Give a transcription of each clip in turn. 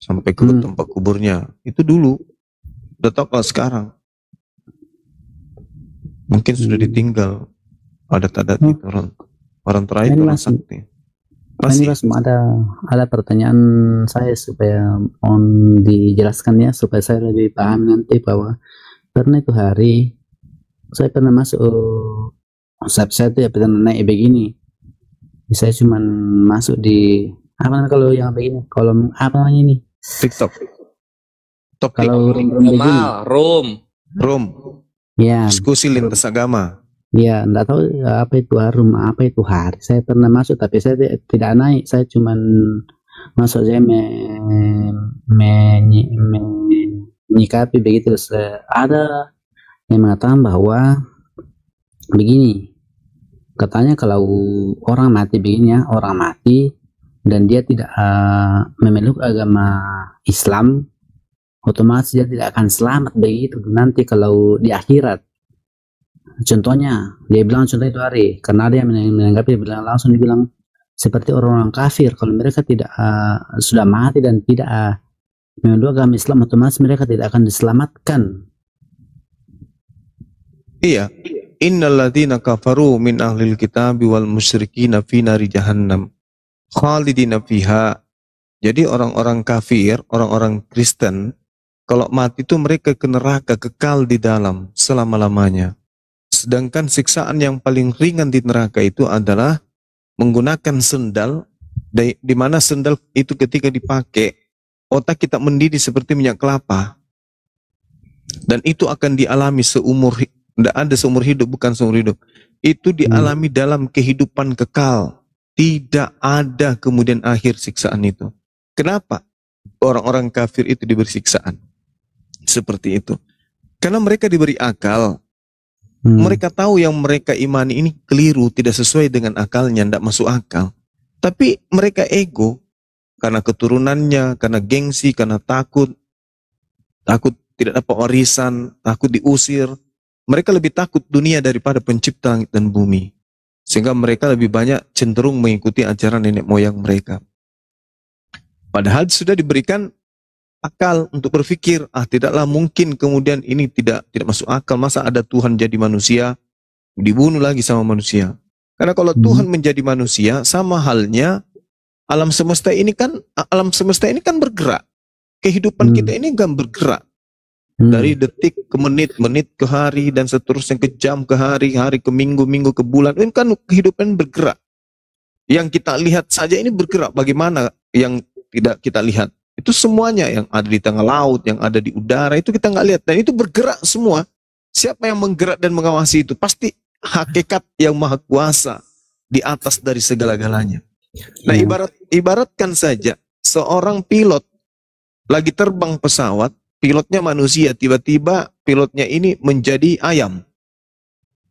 sampai ke tempat kuburnya. Itu dulu. Udah tahu kalau sekarang mungkin sudah ditinggal adat-adat itu orang terakhir orang sakti. Ini Mas, ada pertanyaan saya supaya mohon dijelaskan ya, supaya saya lebih paham nanti, bahwa pernah itu hari saya pernah masuk saya itu ya pernah naik begini. Saya cuma masuk di apa kalau yang begini, kolom apa namanya ini? TikTok. Kalau room. Ya. Diskusi lintas agama. Ya, enggak tahu apa itu harum, apa itu hari. Saya pernah masuk, tapi saya tidak naik. Saya cuma masuk, saya menyikapi begitu. Ada yang mengatakan bahwa begini, katanya kalau orang mati begini ya, orang mati dan dia tidak memeluk agama Islam, otomatis dia tidak akan selamat begitu nanti kalau di akhirat. Contohnya, dia bilang contoh itu hari, karena ada yang menanggapi, dia langsung dibilang seperti orang-orang kafir, kalau mereka tidak sudah mati dan tidak memeluk agama Islam, otomatis mereka tidak akan diselamatkan. Iya, innal ladzina kafaru min ahlil kitabi wal musyrikina fi nari jahannam khalidina fiha. Jadi orang-orang kafir, orang-orang Kristen, kalau mati itu mereka ke neraka, kekal di dalam selama-lamanya. Sedangkan siksaan yang paling ringan di neraka itu adalah menggunakan sendal, di mana sendal itu ketika dipakai, otak kita mendidih seperti minyak kelapa. Dan itu akan dialami tidak ada seumur hidup, bukan seumur hidup. Itu dialami dalam kehidupan kekal. Tidak ada kemudian akhir siksaan itu. Kenapa orang-orang kafir itu diberi siksaan seperti itu? Karena mereka diberi akal. Mereka tahu yang mereka imani ini keliru, tidak sesuai dengan akalnya, tidak masuk akal. Tapi mereka ego, karena keturunannya, karena gengsi, karena takut tidak dapat warisan, takut diusir. Mereka lebih takut dunia daripada pencipta langit dan bumi. Sehingga mereka lebih banyak cenderung mengikuti ajaran nenek moyang mereka. Padahal sudah diberikan akal untuk berpikir, tidaklah mungkin kemudian ini tidak masuk akal. Masa ada Tuhan jadi manusia, dibunuh lagi sama manusia. Karena kalau Tuhan menjadi manusia, sama halnya alam semesta ini kan bergerak. Kehidupan kita ini kan bergerak. Dari detik ke menit, menit ke hari, dan seterusnya ke jam, ke hari, hari ke minggu, minggu ke bulan. Ini kan kehidupan bergerak. Yang kita lihat saja ini bergerak. Bagaimana yang tidak kita lihat? Itu semuanya yang ada di tengah laut, yang ada di udara, itu kita nggak lihat. Dan itu bergerak semua. Siapa yang menggerak dan mengawasi itu? Pasti hakikat yang maha kuasa di atas dari segala-galanya. Nah, ibaratkan saja seorang pilot lagi terbang pesawat, pilotnya manusia, tiba-tiba pilotnya ini menjadi ayam.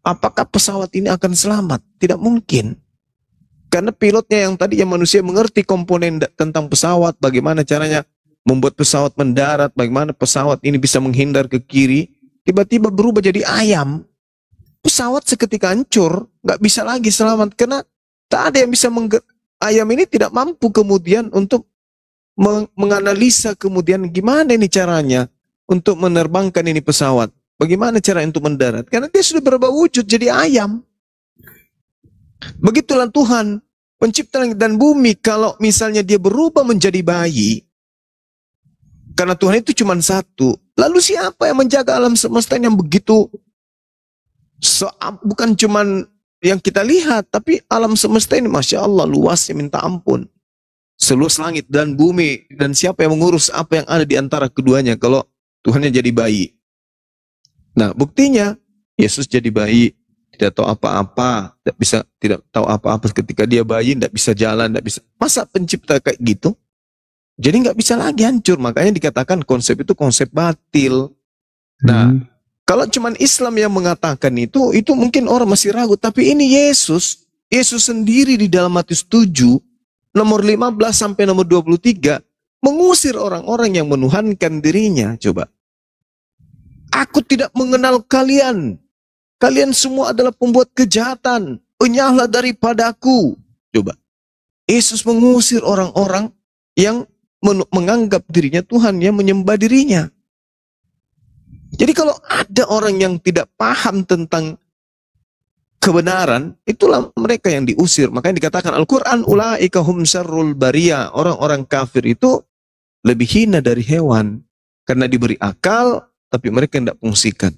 Apakah pesawat ini akan selamat? Tidak mungkin. Karena pilotnya yang tadi yang manusia mengerti komponen tentang pesawat, bagaimana caranya membuat pesawat mendarat, bagaimana pesawat ini bisa menghindar ke kiri, tiba-tiba berubah jadi ayam. Pesawat seketika hancur, nggak bisa lagi selamat, karena tak ada yang bisa ayam ini tidak mampu kemudian untuk menganalisa kemudian gimana ini caranya untuk menerbangkan ini pesawat, bagaimana cara untuk mendarat, karena dia sudah berubah wujud jadi ayam. Begitulah Tuhan, pencipta langit dan bumi. Kalau misalnya dia berubah menjadi bayi, karena Tuhan itu cuma satu, lalu siapa yang menjaga alam semesta yang begitu, bukan cuma yang kita lihat, tapi alam semesta ini Masya Allah luasnya minta ampun, seluas langit dan bumi, dan siapa yang mengurus apa yang ada di antara keduanya kalau Tuhannya jadi bayi. Nah, buktinya Yesus jadi bayi, tidak tahu apa-apa, tidak tahu apa-apa ketika dia bayi, tidak bisa jalan, tidak bisa. Masa pencipta kayak gitu? Jadi nggak bisa lagi, hancur. Makanya dikatakan konsep itu konsep batil. Nah, kalau cuman Islam yang mengatakan itu mungkin orang masih ragu. Tapi ini Yesus sendiri di dalam Matius 7, nomor 15 sampai nomor 23, mengusir orang-orang yang menuhankan dirinya. Coba. Aku tidak mengenal kalian. Kalian semua adalah pembuat kejahatan. Enyahlah daripadaku. Coba. Yesus mengusir orang-orang yang menganggap dirinya Tuhan, yang menyembah dirinya. Jadi kalau ada orang yang tidak paham tentang kebenaran, itulah mereka yang diusir. Makanya dikatakan Al-Quran, ulaika hum syarrul bariyah. Orang-orang kafir itu lebih hina dari hewan. Karena diberi akal, tapi mereka tidak fungsikan.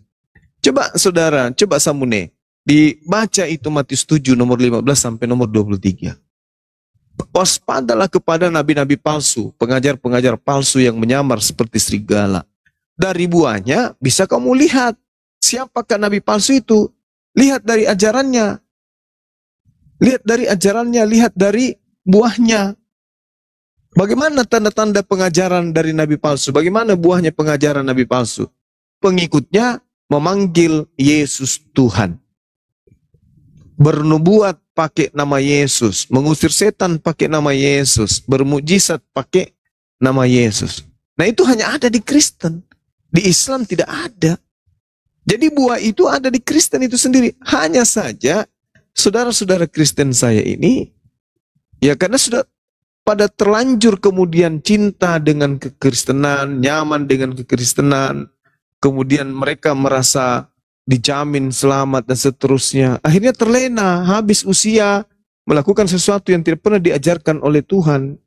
Coba saudara, coba Samune, dibaca itu Matius 7 nomor 15 sampai nomor 23. Waspadalah kepada nabi-nabi palsu, pengajar-pengajar palsu yang menyamar seperti serigala. Dari buahnya bisa kamu lihat siapakah nabi palsu itu. Lihat dari ajarannya. Lihat dari ajarannya, lihat dari buahnya. Bagaimana tanda-tanda pengajaran dari nabi palsu? Bagaimana buahnya pengajaran nabi palsu? Pengikutnya memanggil Yesus Tuhan. Bernubuat pakai nama Yesus. Mengusir setan pakai nama Yesus. Bermujizat pakai nama Yesus. Nah itu hanya ada di Kristen. Di Islam tidak ada. Jadi buah itu ada di Kristen itu sendiri. Hanya saja saudara-saudara Kristen saya ini, ya karena sudah pada terlanjur kemudian cinta dengan kekristenan, nyaman dengan kekristenan, kemudian mereka merasa dijamin selamat dan seterusnya. Akhirnya terlena, habis usia, melakukan sesuatu yang tidak pernah diajarkan oleh Tuhan.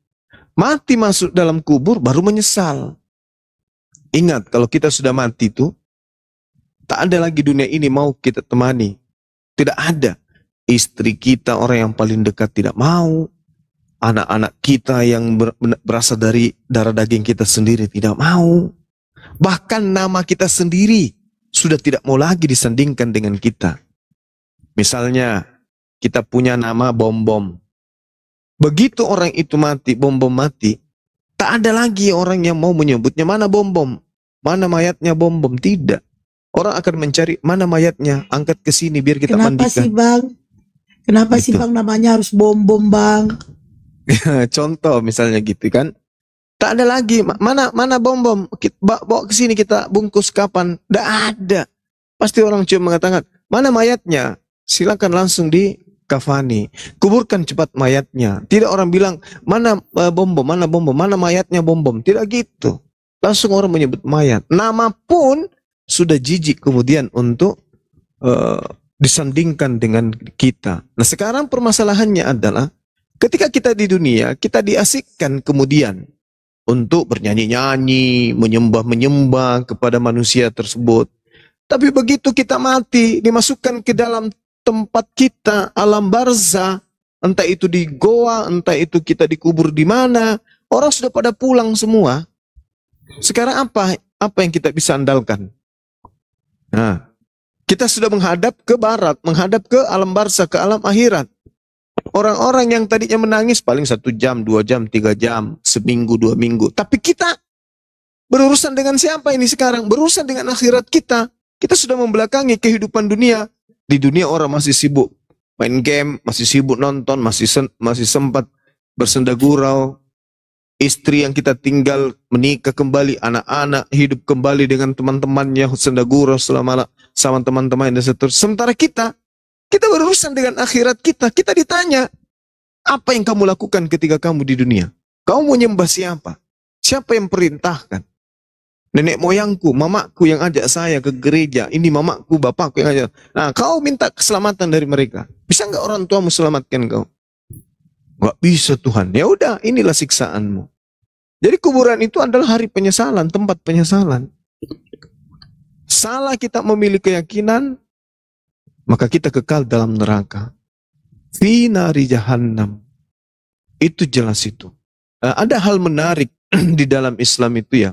Mati masuk dalam kubur baru menyesal. Ingat, kalau kita sudah mati itu, tak ada lagi dunia ini mau kita temani. Tidak ada. Istri kita, orang yang paling dekat tidak mau. Anak-anak kita yang berasal dari darah daging kita sendiri tidak mau. Bahkan nama kita sendiri sudah tidak mau lagi disandingkan dengan kita. Misalnya, kita punya nama Bom-Bom. Begitu orang itu mati, Bom-Bom mati, tak ada lagi orang yang mau menyebutnya mana Bom-Bom. Mana mayatnya Bom-Bom? Tidak. Orang akan mencari mana mayatnya, angkat ke sini biar kita mandikan. Kenapa sih Bang? Kenapa Gitu. sih Bang namanya harus Bom-Bom Bang? Contoh misalnya gitu kan. Tak ada lagi, mana Bom-Bom? Bawa ke sini kita bungkus kapan? Tidak ada. Pasti orang cuma mengatakan, mana mayatnya? Silakan langsung dikafani. Kuburkan cepat mayatnya. Tidak orang bilang, mana Bom-Bom, mana Bom-Bom, mana mayatnya Bom-Bom. Tidak gitu. Langsung orang menyebut mayat. Nama pun sudah jijik kemudian untuk disandingkan dengan kita. Nah sekarang permasalahannya adalah ketika kita di dunia, kita diasikkan kemudian untuk bernyanyi-nyanyi, menyembah-menyembah kepada manusia tersebut. Tapi begitu kita mati, dimasukkan ke dalam tempat kita, alam barzah, entah itu di goa, entah itu kita dikubur di mana, orang sudah pada pulang semua. Sekarang apa yang kita bisa andalkan? Nah, kita sudah menghadap ke barat, menghadap ke alam barzah, ke alam akhirat. Orang-orang yang tadinya menangis paling 1 jam, 2 jam, 3 jam, seminggu, 2 minggu. Tapi kita berurusan dengan siapa ini sekarang? Berurusan dengan akhirat kita. Kita sudah membelakangi kehidupan dunia. Di dunia orang masih sibuk main game, masih sibuk nonton, masih sempat bersenda gurau. Istri yang kita tinggal menikah kembali, anak-anak hidup kembali dengan teman-temannya, senda gurau selama sama teman-teman dan seterusnya. Sementara kita berurusan dengan akhirat kita. Kita ditanya, apa yang kamu lakukan ketika kamu di dunia? Kamu menyembah siapa? Siapa yang perintahkan? Nenek moyangku, mamaku yang ajak saya ke gereja. Ini mamaku, bapakku yang ajak. Nah, kau minta keselamatan dari mereka. Bisa nggak orang tuamu selamatkan kau? Nggak bisa Tuhan. Ya udah, inilah siksaanmu. Jadi kuburan itu adalah hari penyesalan, tempat penyesalan. Salah kita memilih keyakinan, maka kita kekal dalam neraka. Fi nari jahannam. Itu jelas itu. Ada hal menarik di dalam Islam itu ya.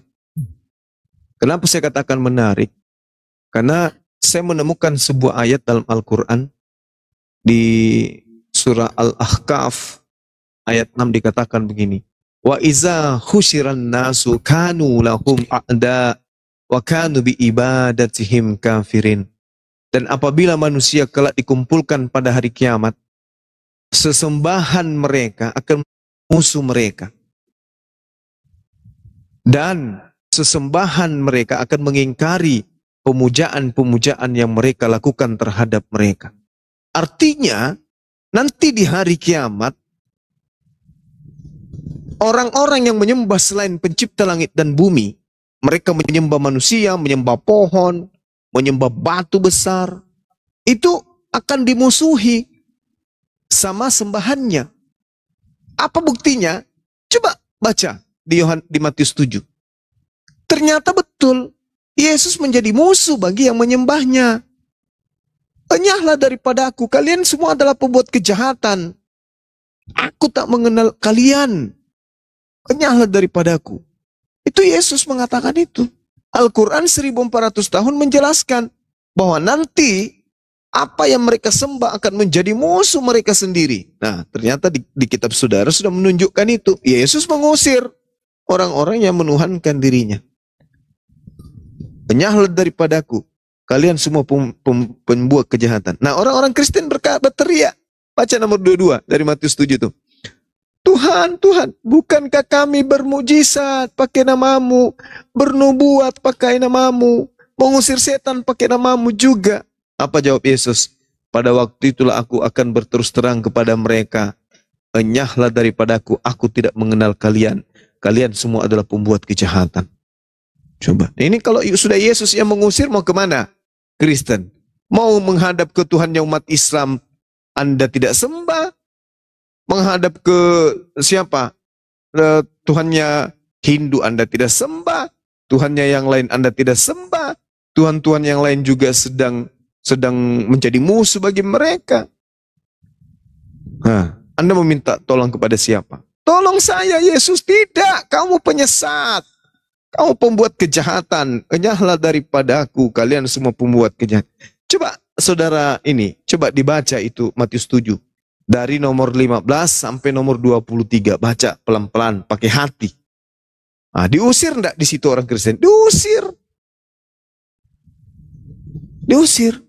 Kenapa saya katakan menarik? Karena saya menemukan sebuah ayat dalam Al-Quran di surah Al-Ahqaf ayat 6 dikatakan begini. Wa iza husyiran nasu kanu lahum a'da wa kanu bi ibadatihim kafirin. Dan apabila manusia kelak dikumpulkan pada hari kiamat, sesembahan mereka akan musuh mereka. Dan sesembahan mereka akan mengingkari pemujaan-pemujaan yang mereka lakukan terhadap mereka. Artinya, nanti di hari kiamat, Orang-orang yang menyembah selain pencipta langit dan bumi, mereka menyembah manusia, menyembah pohon, menyembah batu besar, itu akan dimusuhi sama sembahannya. Apa buktinya? Coba baca di Matius 7. Ternyata betul, Yesus menjadi musuh bagi yang menyembahnya. Enyahlah daripada aku, kalian semua adalah pembuat kejahatan. Aku tak mengenal kalian. Enyahlah daripada aku. Itu Yesus mengatakan itu. Al-Quran 1400 tahun menjelaskan bahwa nanti apa yang mereka sembah akan menjadi musuh mereka sendiri. Nah, ternyata di kitab saudara sudah menunjukkan itu. Yesus mengusir orang-orang yang menuhankan dirinya. Enyahlah daripadaku, kalian semua pembuat kejahatan. Nah, orang-orang Kristen berteriak. Baca nomor 22 dari Matius 7 itu. Tuhan, Tuhan, bukankah kami bermujizat pakai namamu, bernubuat pakai namamu, mengusir setan pakai namamu juga? Apa jawab Yesus? Pada waktu itulah aku akan berterus terang kepada mereka. Enyahlah daripadaku, aku tidak mengenal kalian. Kalian semua adalah pembuat kejahatan. Coba, ini kalau sudah Yesus yang mengusir, mau kemana? Kristen. Mau menghadap ke Tuhan yang umat Islam, Anda tidak sembah. Menghadap ke siapa? Tuhannya Hindu Anda tidak sembah. Tuhannya yang lain Anda tidak sembah. Tuhan-Tuhan yang lain juga sedang menjadi musuh bagi mereka. Nah, Anda meminta tolong kepada siapa? Tolong saya, Yesus. Tidak, kamu penyesat. Kamu pembuat kejahatan. Enyahlah daripada aku, kalian semua pembuat kejahatan. Coba saudara ini, coba dibaca itu Matius 7. Dari nomor 15 sampai nomor 23. Baca pelan-pelan, pakai hati. Nah, diusir enggak di situ orang Kristen? Diusir. Diusir.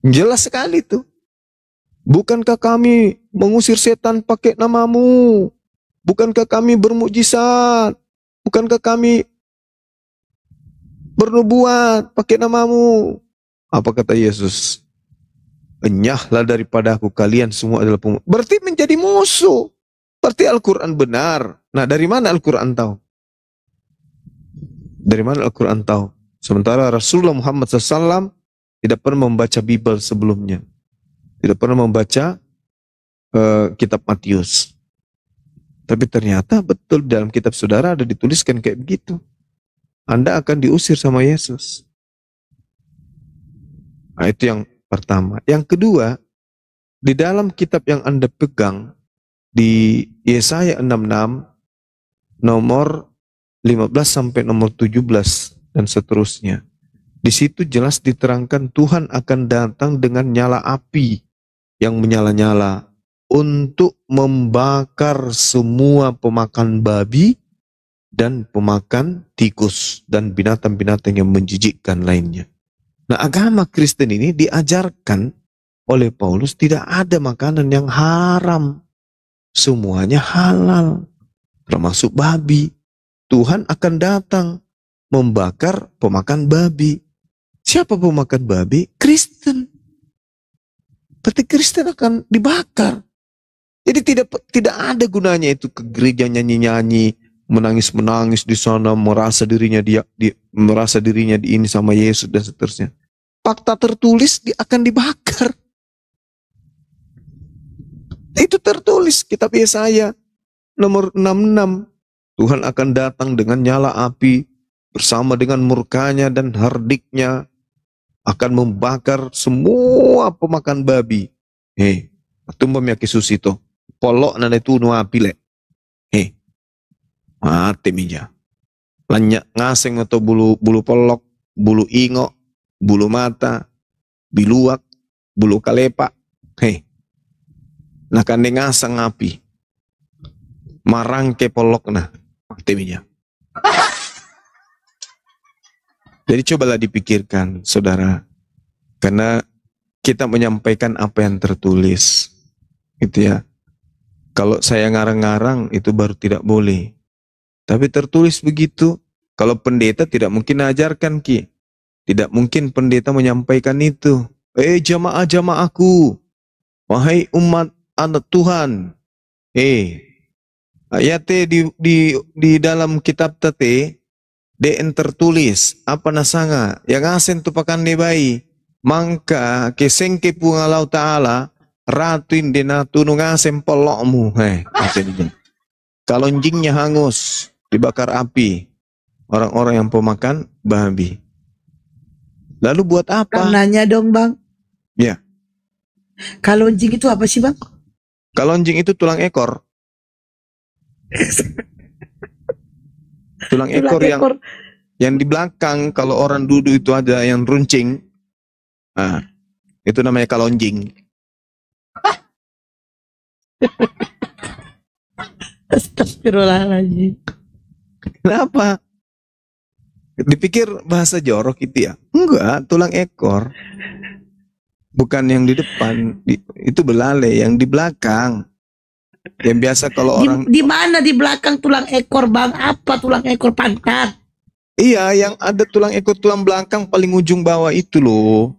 Jelas sekali tuh. Bukankah kami mengusir setan pakai namamu? Bukankah kami bermukjizat? Bukankah kami bernubuat pakai namamu? Apa kata Yesus? Enyahlah daripada aku, kalian semua adalah pembuat. Berarti menjadi musuh. Berarti Al-Quran benar. Nah, dari mana Al-Quran tahu? Dari mana Al-Quran tahu? Sementara Rasulullah Muhammad SAW tidak pernah membaca Bible sebelumnya. Tidak pernah membaca kitab Matius. Tapi ternyata betul dalam kitab saudara ada dituliskan kayak begitu. Anda akan diusir sama Yesus. Nah, itu yang pertama. Yang kedua, di dalam kitab yang Anda pegang, di Yesaya 66, nomor 15 sampai nomor 17, dan seterusnya. Di situ jelas diterangkan Tuhan akan datang dengan nyala api yang menyala-nyala untuk membakar semua pemakan babi dan pemakan tikus dan binatang-binatang yang menjijikkan lainnya. Nah, agama Kristen ini diajarkan oleh Paulus tidak ada makanan yang haram. Semuanya halal, termasuk babi. Tuhan akan datang membakar pemakan babi. Siapa pemakan babi? Kristen. Berarti Kristen akan dibakar. Jadi tidak ada gunanya itu ke gereja nyanyi-nyanyi, menangis-menangis di sana, merasa dirinya di ini sama Yesus dan seterusnya. Fakta tertulis akan dibakar. Itu tertulis kitab Yesaya nomor 66. Tuhan akan datang dengan nyala api bersama dengan murkanya dan hardiknya akan membakar semua pemakan babi. Tumba miyaki susito. Polok na itu nuapi le. Mati mija. Lanyak ngaseng atau bulu polok, bulu ingo, bulu mata, biluak, bulu kalepa. Nakande ngasang api. Marangke polok na. Mati mija. Jadi cobalah dipikirkan, saudara. Karena kita menyampaikan apa yang tertulis. Gitu ya. Kalau saya ngarang-ngarang itu baru tidak boleh. Tapi tertulis begitu. Kalau pendeta tidak mungkin ajarkan Ki. Tidak mungkin pendeta menyampaikan itu. Jamaah-jamaahku. Wahai umat anak Tuhan. Ayatnya di dalam kitab tate den tertulis apa nasanga yang asen tu pakan bayi mangka kesengke pungalau taala ratuin dena tunung asen polokmu kalonjingnya hangus dibakar api orang-orang yang pemakan babi. Lalu buat apa? Bang nanya dong bang. Ya. Kalonjing itu apa sih bang? Kalonjing itu tulang ekor. Tulang ekor yang di belakang kalau orang duduk itu ada yang runcing. Nah, itu namanya kalonjing. Astagfirullahaladzim. Kenapa? Dipikir bahasa jorok itu ya? Enggak, tulang ekor. Bukan yang di depan, itu belalai, yang di belakang. Yang biasa kalau orang Di mana di belakang tulang ekor bang? Apa tulang ekor pantat? iya, yang ada tulang ekor tulang belakang paling ujung bawah itu loh.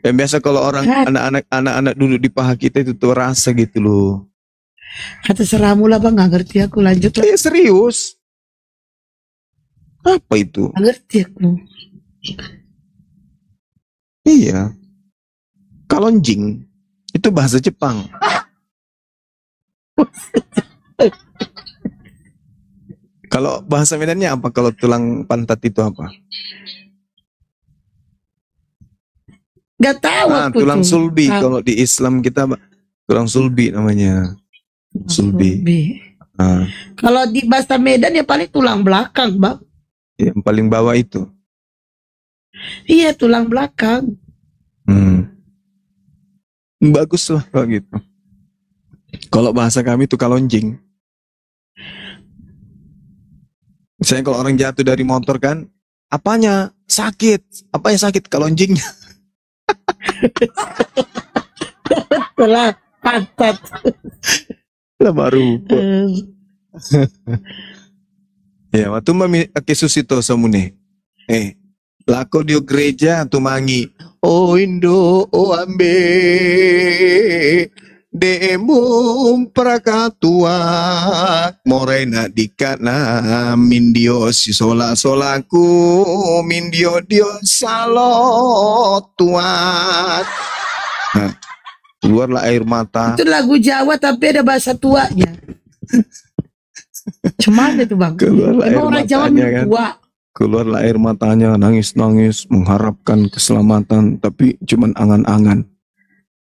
Yang biasa kalau orang anak-anak duduk di paha kita itu tuh rasa gitu loh. Kata seramu lah bang, nggak ngerti aku, lanjut lah. Serius? Apa itu? Nggak ngerti aku. Iya. Kalonjing itu bahasa Jepang. Kalau bahasa Medannya apa? Kalau tulang pantat itu apa? Gak tahu aku tulang tuh. sulbi. Kalau di Islam kita tulang sulbi namanya. Sulbi. Kalau di bahasa Medan ya paling tulang belakang bang. Yang paling bawah itu. Iya tulang belakang. Bagus lah kalau gitu. Kalau bahasa kami itu kalonjing. Misalnya kalau orang jatuh dari motor kan, apanya sakit? Apa yang sakit? Kalonjingnya. Betul pantat. Lah baru. Ya, waktu mami kesusito samune. Lako dio gereja tumangi. Oh Indo, oh ambe. Demum prakatua morena dikana mindio si sola solaku mindio dio salo tuat. Nah, keluarlah air mata. Itu lagu Jawa tapi ada bahasa tuanya. Cuman itu bang. Keluarlah air orang Jawa matanya kan. Tua. Keluarlah air matanya, nangis-nangis mengharapkan keselamatan, tapi cuman angan-angan.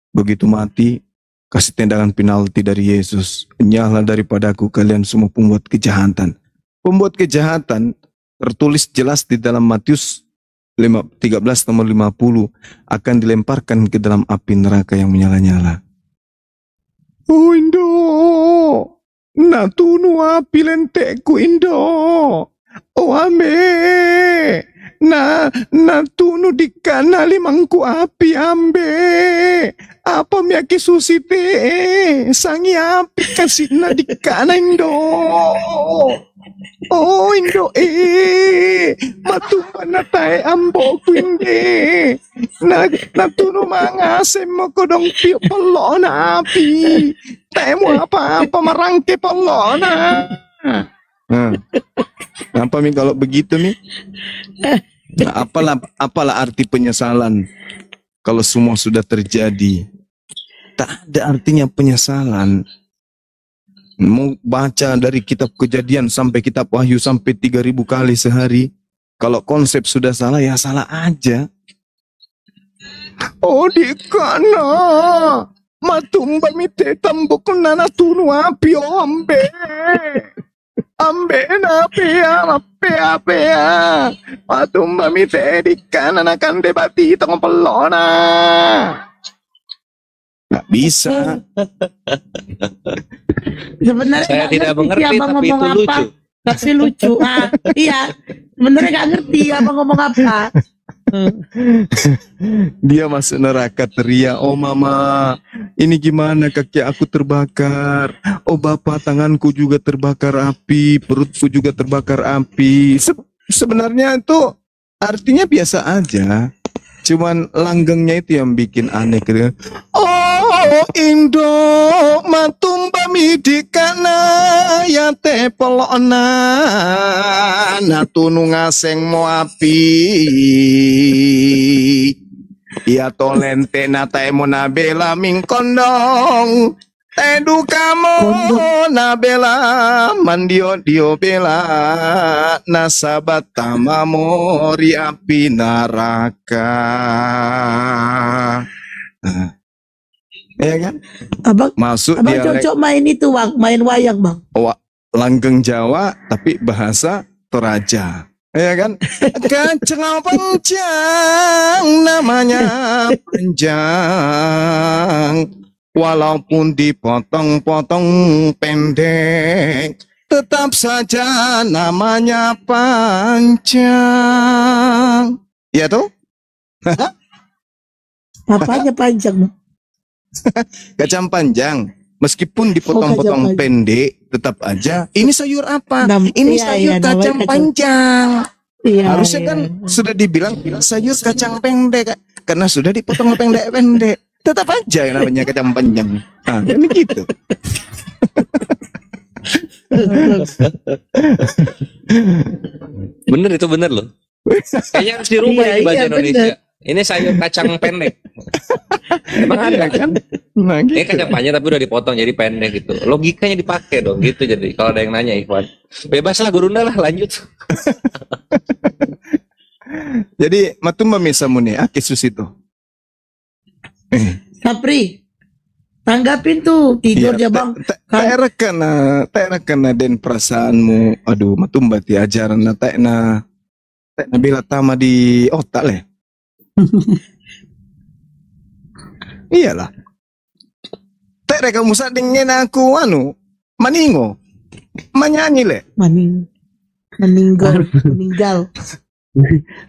Begitu mati, kasih tendangan penalti dari Yesus. Enyahlah daripadaku kalian semua pembuat kejahatan. Pembuat kejahatan tertulis jelas di dalam Matius 13 nomor 50 akan dilemparkan ke dalam api neraka yang menyala-nyala. Oh Indo, natunu api lentekku Indo. Oh ambe, natunu di kanali mangku api ambe. Apa miyaki susite sangi api kasih na di kanan Indo. Oh Indo matumba na tae amboku inde. Natunu mangasem mo kodong piyo polo na api. Tae mo apa-apa marangke polo na. Apa mi kalau begitu mi? Nah, apalah arti penyesalan kalau semua sudah terjadi? Tak ada artinya penyesalan. Mau baca dari kitab Kejadian sampai kitab Wahyu sampai 3000 kali sehari. Kalau konsep sudah salah ya salah aja. Oh di kana matumba mite tambok nana tunu api ambe. Ambe na pea matumba mite di kana nakan debati tong pelona. Nggak bisa. Sebenarnya Saya tidak mengerti abang tapi ngomong itu apa. lucu. Tapi lucu. Iya. Sebenarnya gak ngerti abang ngomong apa. Dia masuk neraka teriak, oh mama, ini gimana kaki aku terbakar. Oh bapak, tanganku juga terbakar api, perutku juga terbakar api. Sebenarnya itu artinya biasa aja. Cuman langgengnya itu yang bikin aneh. Oh Indo matumba midikana ya te pelona natunu ngaseng mo api ya tolente nata emo nabela mingkondong tedu kamo nabela mandio dio bela nasabat tamamori api neraka. Ya kan? Abang Masuk dia cocok main itu bang, main wayang bang. langgeng Jawa tapi bahasa Toraja. Ya kan? Kacang panjang namanya panjang. Walaupun dipotong-potong pendek, tetap saja namanya panjang. Ya toh? Apanya panjang bang? Kacang panjang. Meskipun dipotong-potong pendek, tetap aja. Ini sayur apa? Ini sayur kacang panjang. Iya, Harusnya kan sudah dibilang sayur kacang pendek, karena sudah dipotong pendek-pendek. Tetap aja namanya kacang panjang. Nah, ini gitu. Bener itu bener loh. Kayaknya harus dirubah Iya, di bahasa iya, Indonesia. bener. Ini sayur kacang pendek. Emang ada kan? Nah, Ini gitu. kacang panjang tapi udah dipotong jadi pendek gitu. Logikanya dipakai dong gitu. Jadi kalau ada yang nanya Ikhwan, bebas lah Gurunda lah, lanjut. Jadi matumba mesamune akisus itu. Sapri, tanggapin tuh tidurnya bang. Tak kena den perasaanmu. Aduh, matumba ti ajaran na tak na bila tama di otak le. Iyalah. Tak reka musa dengan aku maningo. Manyanyi le. Meninggal.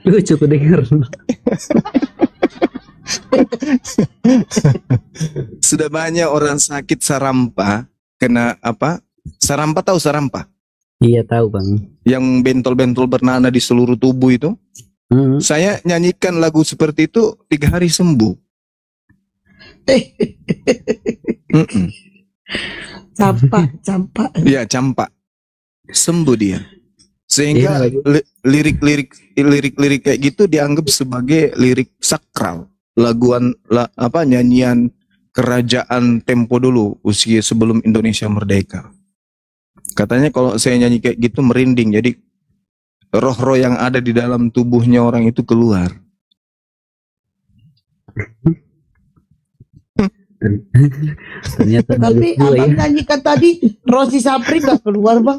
Lucu ku denger. Sudah banyak orang sakit sarampa kena apa? Sarampa tahu sarampa? Iya tahu bang. Yang bentol-bentol bernanah di seluruh tubuh itu. Saya nyanyikan lagu seperti itu 3 hari sembuh. Campak. Iya, campak. Sembuh dia. Sehingga lirik-lirik kayak gitu dianggap sebagai lirik sakral. Nyanyian kerajaan tempo dulu usia sebelum Indonesia merdeka. Katanya kalau saya nyanyi kayak gitu merinding, jadi roh-roh yang ada di dalam tubuhnya orang itu keluar. Ternyata Tapi abang nyanyikan tadi Rosi Sapri gak keluar bang.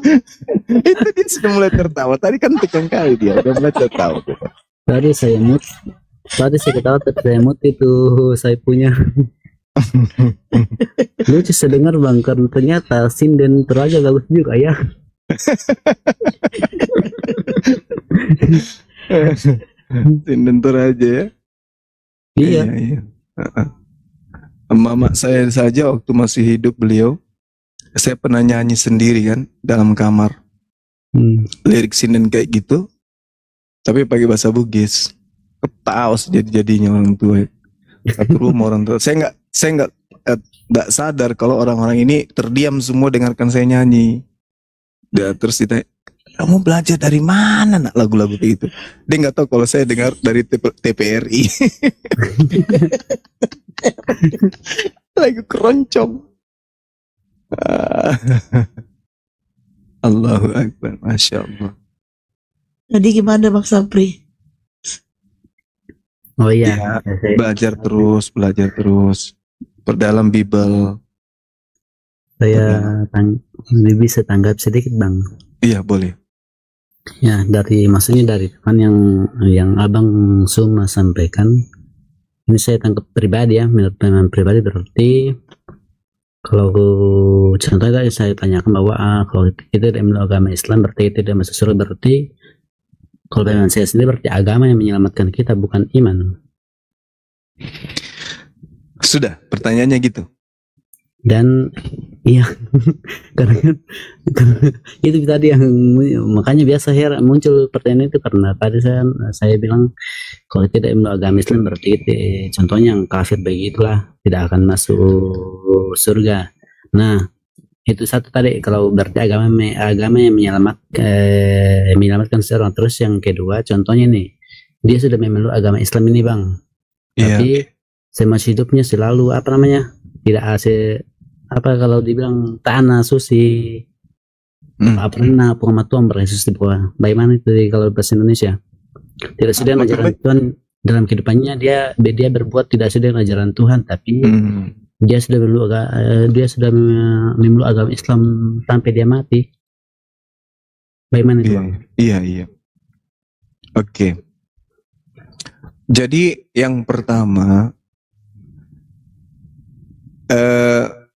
Itu dia sudah mulai tertawa. Tadi kan tekan kali dia udah mulai tertawa. Tadi saya ketawa tapi saya mut itu saya punya. Lucu sedengar bang karena ternyata sinden Toraja bagus juga ya. Sinden Toraja ya. Iya. Mama saya saja waktu masih hidup beliau, saya pernah nyanyi sendiri kan dalam kamar. Lirik sinden kayak gitu, tapi pakai bahasa Bugis. Ketaos jadinya orang tua. Satu rumah orang tua. Saya nggak sadar kalau orang-orang ini terdiam semua dengarkan saya nyanyi. Dia terus ditanya, kamu belajar dari mana nak lagu-lagu kayak gitu? Dia nggak tahu kalau saya dengar dari TPRI. Lagu keroncong. Allahu Akbar, Masya Allah. Jadi gimana bang Sapri? Oh iya, Belajar terus. Perdalam Bible. Saya bisa tanggap sedikit bang. Iya boleh. Ya maksudnya dari teman yang abang Suma sampaikan. Ini saya tangkap pribadi ya, menurut teman pribadi berarti kalau contohnya tadi saya tanyakan bahwa kalau kita tidak memeluk agama Islam berarti kita tidak masuk surga, berarti kalau memang saya sendiri berarti agama yang menyelamatkan kita bukan iman. Sudah, pertanyaannya gitu. Dan Iya, karena karena itu tadi yang makanya biasa muncul pertanyaan itu karena tadi saya bilang kalau tidak memeluk agama Islam berarti contohnya yang kafir begitulah tidak akan masuk surga. Nah, itu satu tadi kalau berarti agama yang menyelamatkan seseorang. Terus yang kedua contohnya nih, dia sudah memeluk agama Islam ini bang, tapi semasa hidupnya selalu tidak kalau dibilang tanah suci pernah pengamat Tuhan beryesus di bawah. Bagaimana itu kalau bahasa Indonesia? Tidak sudah ajaran Tuhan dalam kehidupannya, dia berbuat tidak sudah ajaran Tuhan, tapi dia sudah memeluk agama Islam sampai dia mati. Bagaimana itu bang? Iya. Oke. Jadi yang pertama,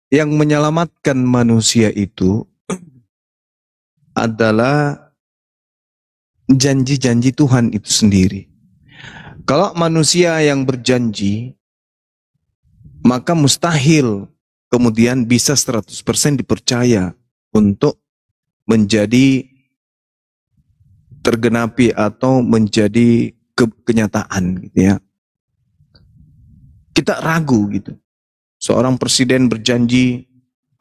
yang menyelamatkan manusia itu adalah janji-janji Tuhan itu sendiri. Kalau manusia yang berjanji, maka mustahil kemudian bisa 100% dipercaya untuk menjadi tergenapi atau menjadi kenyataan gitu ya. Kita ragu gitu. Seorang presiden berjanji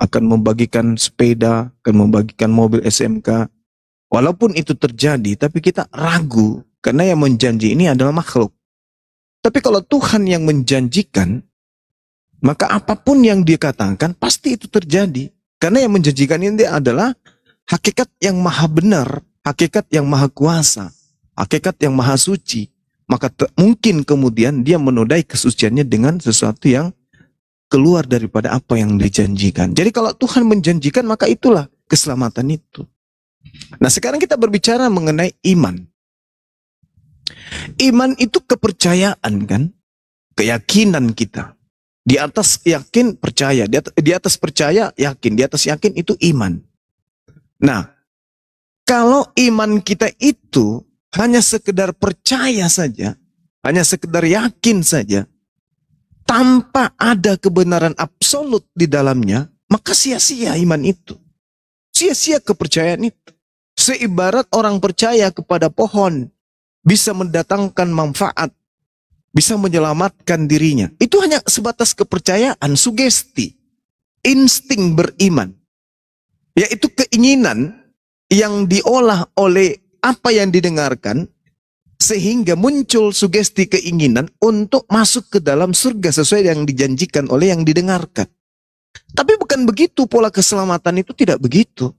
akan membagikan sepeda, akan membagikan mobil SMK. Walaupun itu terjadi, tapi kita ragu karena yang menjanji ini adalah makhluk. Tapi kalau Tuhan yang menjanjikan, maka apapun yang dia katakan pasti itu terjadi. Karena yang menjanjikan ini adalah hakikat yang maha benar, hakikat yang maha kuasa, hakikat yang maha suci. Maka mungkin kemudian dia menodai kesuciannya dengan sesuatu yang keluar daripada apa yang dijanjikan. Jadi kalau Tuhan menjanjikan, maka itulah keselamatan itu. Nah, sekarang kita berbicara mengenai iman. Iman itu kepercayaan kan? Keyakinan kita. Di atas yakin, percaya. Di atas percaya, yakin. Di atas yakin itu iman. Nah, kalau iman kita itu hanya sekedar percaya saja, hanya sekedar yakin saja, tanpa ada kebenaran absolut di dalamnya, maka sia-sia iman itu. Sia-sia kepercayaan itu. Seibarat orang percaya kepada pohon, bisa mendatangkan manfaat, bisa menyelamatkan dirinya. Itu hanya sebatas kepercayaan, sugesti, insting beriman. Yaitu keinginan yang diolah oleh apa yang didengarkan, sehingga muncul sugesti keinginan untuk masuk ke dalam surga sesuai yang dijanjikan oleh yang didengarkan. Tapi bukan begitu pola keselamatan itu, tidak begitu.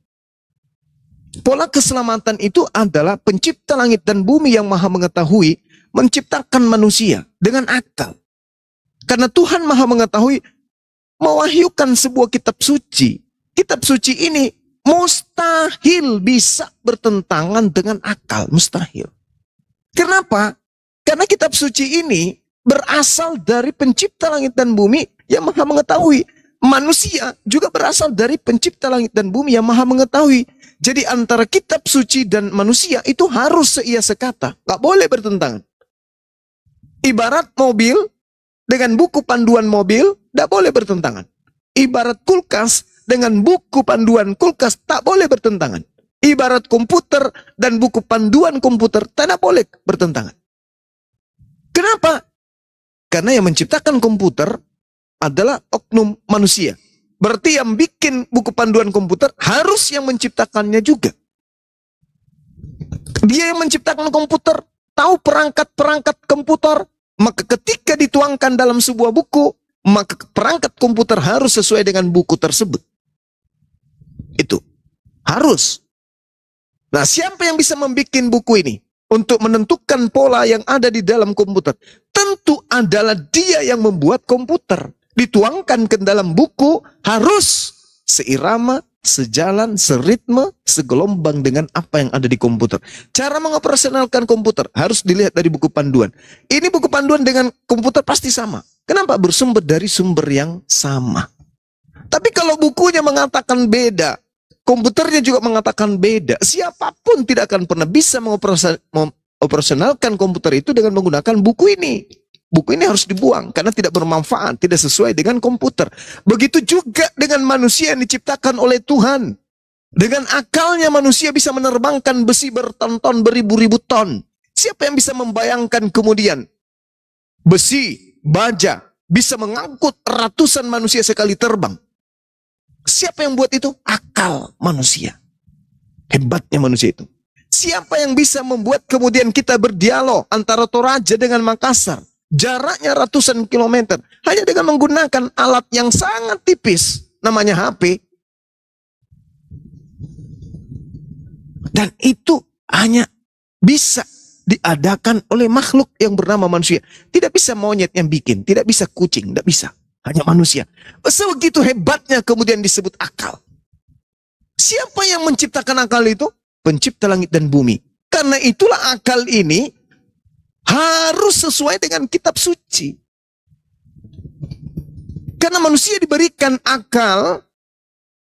Pola keselamatan itu adalah pencipta langit dan bumi yang maha mengetahui, menciptakan manusia dengan akal. Karena Tuhan maha mengetahui, mewahyukan sebuah kitab suci. Kitab suci ini mustahil bisa bertentangan dengan akal, mustahil. Kenapa? Karena kitab suci ini berasal dari pencipta langit dan bumi yang maha mengetahui. Manusia juga berasal dari pencipta langit dan bumi yang maha mengetahui. Jadi antara kitab suci dan manusia itu harus seia sekata. Gak boleh bertentangan. Ibarat mobil dengan buku panduan mobil, gak boleh bertentangan. Ibarat kulkas dengan buku panduan kulkas, tak boleh bertentangan. Ibarat komputer dan buku panduan komputer, tidak boleh bertentangan. Kenapa? Karena yang menciptakan komputer adalah oknum manusia. Berarti yang bikin buku panduan komputer harus yang menciptakannya juga. Dia yang menciptakan komputer, tahu perangkat-perangkat komputer, maka ketika dituangkan dalam sebuah buku, maka perangkat komputer harus sesuai dengan buku tersebut. Itu harus. Nah, siapa yang bisa membuat buku ini untuk menentukan pola yang ada di dalam komputer? Tentu adalah dia yang membuat komputer. Dituangkan ke dalam buku harus seirama, sejalan, seritme, segelombang dengan apa yang ada di komputer. Cara mengoperasionalkan komputer harus dilihat dari buku panduan. Ini buku panduan dengan komputer pasti sama. Kenapa? Bersumber dari sumber yang sama. Tapi kalau bukunya mengatakan beda, komputernya juga mengatakan beda, siapapun tidak akan pernah bisa mengoperasionalkan komputer itu dengan menggunakan buku ini. Buku ini harus dibuang karena tidak bermanfaat, tidak sesuai dengan komputer. Begitu juga dengan manusia yang diciptakan oleh Tuhan. Dengan akalnya manusia bisa menerbangkan besi berton-ton, beribu-ribu ton. Siapa yang bisa membayangkan kemudian besi, baja, bisa mengangkut ratusan manusia sekali terbang? Siapa yang buat itu? Akal manusia. Hebatnya manusia itu. Siapa yang bisa membuat kemudian kita berdialog antara Toraja dengan Makassar? Jaraknya ratusan kilometer. Hanya dengan menggunakan alat yang sangat tipis. Namanya HP. Dan itu hanya bisa diadakan oleh makhluk yang bernama manusia. Tidak bisa monyet yang bikin. Tidak bisa kucing. Tidak bisa. Hanya manusia. Sebegitu hebatnya kemudian disebut akal. Siapa yang menciptakan akal itu? Pencipta langit dan bumi. Karena itulah akal ini harus sesuai dengan kitab suci. Karena manusia diberikan akal,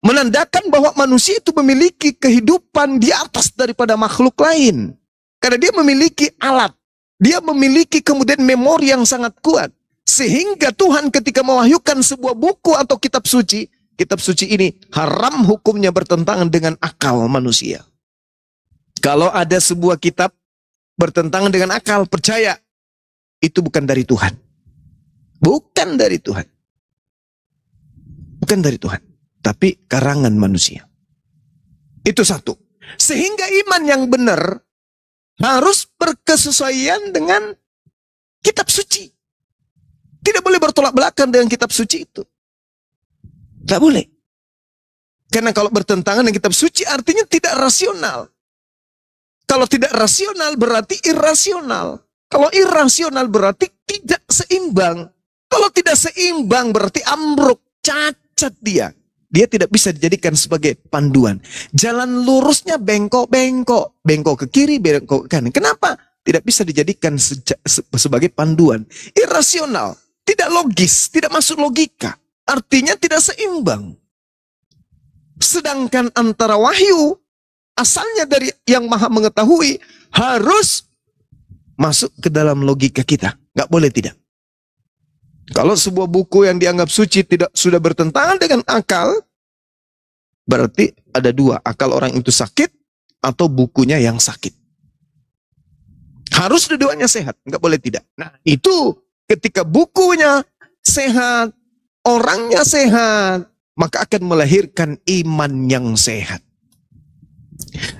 menandakan bahwa manusia itu memiliki kehidupan di atas daripada makhluk lain. Karena dia memiliki alat. Dia memiliki kemudian memori yang sangat kuat. Sehingga Tuhan ketika mewahyukan sebuah buku atau kitab suci ini haram hukumnya bertentangan dengan akal manusia. Kalau ada sebuah kitab bertentangan dengan akal, percaya itu bukan dari Tuhan. Bukan dari Tuhan. Bukan dari Tuhan. Tapi karangan manusia. Itu satu. Sehingga iman yang benar harus berkesesuaian dengan kitab suci. Tidak boleh bertolak belakang dengan kitab suci itu. Tidak boleh. Karena kalau bertentangan dengan kitab suci artinya tidak rasional. Kalau tidak rasional berarti irasional. Kalau irasional berarti tidak seimbang. Kalau tidak seimbang berarti ambruk, cacat dia. Dia tidak bisa dijadikan sebagai panduan. Jalan lurusnya bengkok-bengkok. Bengkok ke kiri, bengkok ke kanan. Kenapa? Tidak bisa dijadikan sebagai panduan. Irasional. Tidak logis. Tidak masuk logika. Artinya tidak seimbang. Sedangkan antara wahyu asalnya dari yang maha mengetahui harus masuk ke dalam logika kita. Nggak boleh tidak. Kalau sebuah buku yang dianggap suci sudah bertentangan dengan akal, berarti ada dua. Akal orang itu sakit atau bukunya yang sakit. Harus dua-duanya sehat. Nggak boleh tidak. Nah itu ketika bukunya sehat, orangnya sehat, maka akan melahirkan iman yang sehat.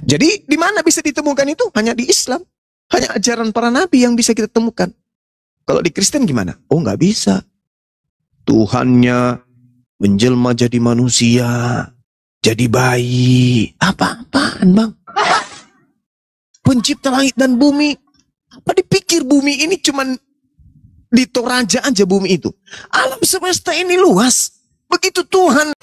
Jadi di mana bisa ditemukan itu? Hanya di Islam. Hanya ajaran para nabi yang bisa kita temukan. Kalau di Kristen gimana? Oh nggak bisa. Tuhannya menjelma jadi manusia, jadi bayi. Apa-apaan bang? Pencipta langit dan bumi. Apa dipikir bumi ini cuman di Toraja aja bumi itu? Alam semesta ini luas. Begitu Tuhan